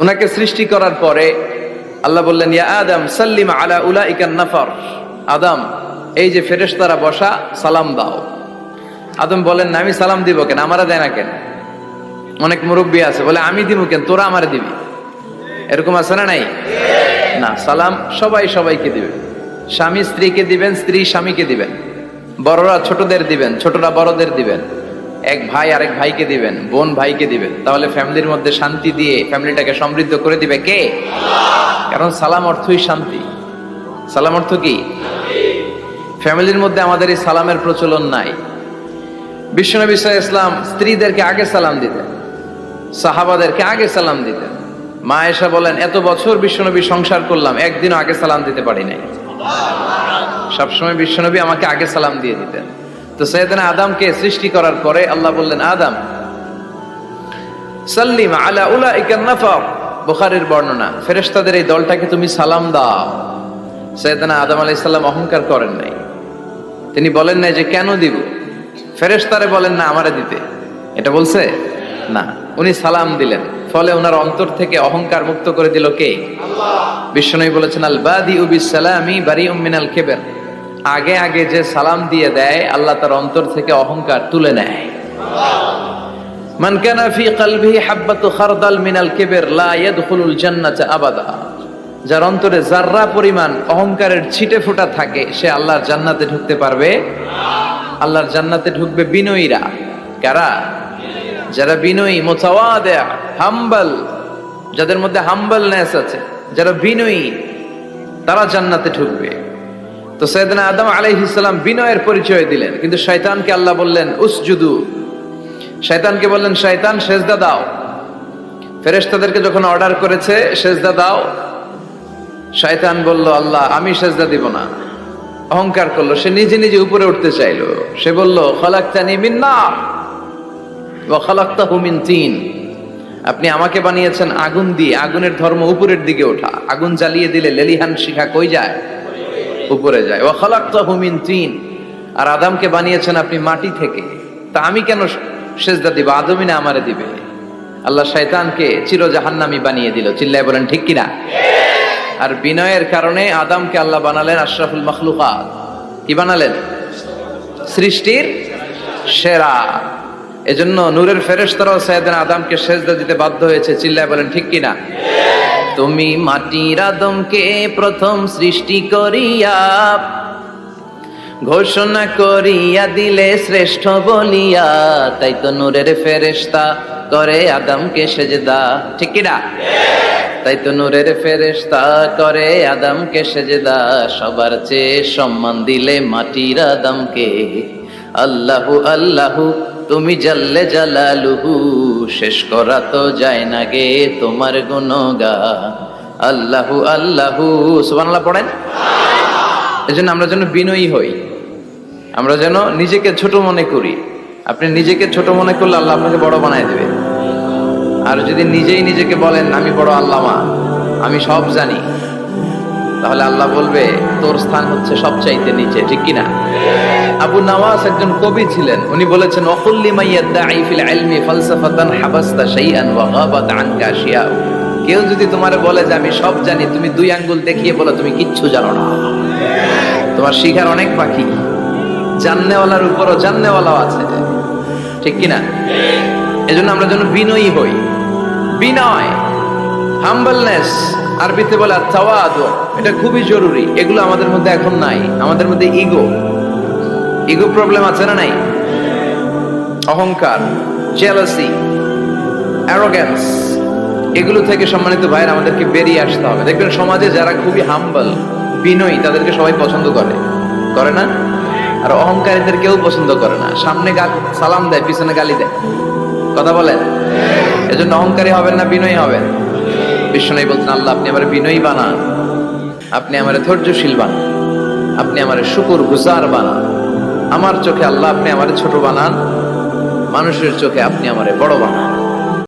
উনাকে সৃষ্টি করার পরে আল্লাহ বললেন, ইয়া আদম সাল্লিম আলা উলাইকান নাফার। আদম, এই যে ফেরেশতারা বসা, সালাম দাও। আদম বলেন, না আমি সালাম দিব কেন, আমারা দেয় না কেন? অনেক মুরব্বী আছে বলে, আমি দিব কেন, তোরা আমারে দিবি। এরকম আছে না নাই? না, সালাম সবাই সবাইকে দিবেন। স্বামী স্ত্রীকে দিবেন, স্ত্রী স্বামীকে দিবেন, বড়রা ছোটদের দিবেন, ছোটরা বড়দের দিবেন, এক ভাই আরেক ভাইকে দিবেন, বোন ভাইকে দিবেন। তাহলে ফ্যামিলির মধ্যে শান্তি দিয়ে ফ্যামিলিটাকে সমৃদ্ধ করে দিবে কে? কারণ সালাম অর্থই শান্তি। সালাম অর্থ কি? ফ্যামিলির মধ্যে আমাদের এই সালামের প্রচলন নাই। বিশ্বনবী সাল্লাল্লাহু আলাইহি ওয়াসাল্লাম স্ত্রীদেরকে আগে সালাম দিতেন, সাহাবাদেরকে আগে সালাম দিতেন। মা আয়েশা বলেন, এত বছর বিশ্বনবী সংসার করলাম, একদিনও আগে সালাম দিতে পারি নাই। সবসময় বিশ্বনবী আমাকে আগে সালাম দিয়ে দিতেন। তো সাইয়েদনা আদমকে সৃষ্টি করার পরে আল্লাহ বললেন, আদম সাল্লিম আলা উলাইকান নাফার। বুখারীর বর্ণনা, ফেরেশতাদের এই দলটাকে তুমি সালাম দাও। সাইয়েদনা আদম আলাইহিস সালাম অহংকার করেন নাই। তিনি বলেন নাই যে কেন দিব, ফেরেশতারে বলেন না আমারে দিতে, এটা বলছে না। উনি সালাম দিলেন, ফলে ওনার অন্তর থেকে অহংকার মুক্ত করে দিল কে? আল্লাহ। বিশ্বনবী বলেছেন, আল বাদিউ বিসসালামি বারিউম মিনাল কিবর। আগে আগে যে সালাম দিয়ে দেয়, আল্লাহ তার অন্তর থেকে অহংকার তুলে নেয়। মান কানা ফি কলবিহি হাববাতু খারদাল মিনাল কিবর লা ইয়াদখুলুল জান্নাতা আবাদা। যার অন্তরে যাররা পরিমাণ অহংকারের ছিটে ফোঁটা থাকে, সে আল্লাহর জান্নাতে ঢুকতে পারবে না। আল্লাহর জান্নাতে ঢুকবে বিনয়ীরা। কারা? যারা বিনয়ী, মুতাওয়াদি, হাম্বল, যাদের মধ্যে হাম্বলনেস আছে, যারা বিনয়ী, তারা জান্নাতে ঢুকবে। তো সাইয়েদনা আদম আলাইহিস সালাম বিনয়ের পরিচয় দিলেন, কিন্তু শয়তানকে আল্লাহ বললেন উসজুদু। শয়তানকে বললেন, শয়তান সেজদা দাও। ফেরেশতাদেরকে যখন অর্ডার করেছে সেজদা দাও, শয়তান বলল, আল্লাহ আমি সেজদা দিব না। অহংকার করলো, সে নিজে নিজে উপরে উঠতে চাইলো। সে বলল, খালাকতানি মিন নার ওয়া খালাকতাহু মিন তিন। আপনি আমাকে বানিয়েছেন আগুন দিয়ে, আগুনের ধর্ম উপরের দিকে ওঠা। আগুন জ্বালিয়ে দিলে লেলিহান শিখা কই যায়? উপরে যায়। ওয়া খালাকতাহু মিন তিন। আর আদমকে বানিয়েছেন আপনি মাটি থেকে, তা আমি কেন সেজদা দিব? আদমই না আমারে দিবে। আল্লাহ শয়তানকে চির জাহান্নামী বানিয়ে দিল। চিল্লায় বলেন ঠিক কিনা? আর বিনয়ের কারণে আদমকে আল্লাহ বানালেন আশরাফুল মাখলুকাত। কি বানালেন? সৃষ্টির সেরা। এজন্য নূরের ফেরেশতারাও সাইয়েদনা আদমকে সেজদা দিতে বাধ্য হয়েছে। চিল্লায় বলেন ঠিক কিনা? তুমি মাটির আদমকে প্রথম সৃষ্টি করিয়া ঘোষণা করিয়া দিলে শ্রেষ্ঠ বলিয়া, তাই তো নূরের ফেরেশতা করে আদমকে সেজদা। ঠিক কিনা? তাই তো নূরের ফেরেশতা করে আদমকে সেজদা। সবার চেয়ে সম্মান দিলে মাটির আদমকে। আল্লাহু আল্লাহু তুমি জাল্লে জালালুহু, শেষ করা তো যায় না গে তোমার গুণগান। আল্লাহু আল্লাহু, সুবহানাল্লাহ পড়েন। এজন্য আমরা যেন বিনয়ী হই, আমরা যেন নিজেকে ছোট মনে করি। আপনি নিজেকে ছোট মনে করলে আল্লাহ আপনাকে বড় বানায় দেবে। আর যদি নিজেই নিজেকে বলেন আমি বড় আল্লামা, আমি সব জানি, তাহলে আল্লাহ বলবে তোর স্থান হচ্ছে সবচাইতে নিচে। ঠিক কিনা? আবু নওয়াস একজন কবি ছিলেন। উনি বলেছেন, ওয়াকুল্লি মাইয়াদাঈ ফিল ইলমি ফালসাফাতান হাবাসতা শাইআন ওয়া গাবাত আনকা আশিয়া। কেউ যদি তোমারে বলে যে আমি সব জানি, তুমি দুই আঙ্গুল দেখিয়ে বলো তুমি কিচ্ছু জানো না। তোমার শিখার অনেক বাকি। জাননেওয়ালার উপরও জাননেওয়ালাও আছে। ঠিক কিনা? এজন্য আমরা যেন বিনয়ী হই। বিনয়, হাম্বলনেস, আরবিতে বলে তাওয়াদু, এটা খুবই জরুরি। এগুলো আমাদের মধ্যে এখন নাই। আমাদের মধ্যে ইগো প্রবলেম আছে না নাই? অহংকার, জেলাসি, অ্যারোগ্যান্স, এগুলো থেকে সম্মানিত ভাইয়ের আমাদেরকে বেরিয়ে আসতে হবে। দেখবেন সমাজে যারা খুবই হাম্বল, বিনয়ী, তাদেরকে সবাই পছন্দ করে না? আর অহংকারীদের কেউ পছন্দ করে না। সামনে সালাম দেয়, পিছনে গালি দেয়। কথা বলেন? এজন্য অহংকারী হবেন না, বিনয়ী হবেন। বিশ্বনবী বলছেন, আল্লাহ আপনি আমার বিনয়ী বানান, আপনি আমার ধৈর্যশীল বানান, আপনি আমার শুকরগুজার বানান। আমার চোখে আল্লাহ আপনি আমার ছোট বানান, মানুষের চোখে আপনি আমার বড় বানান।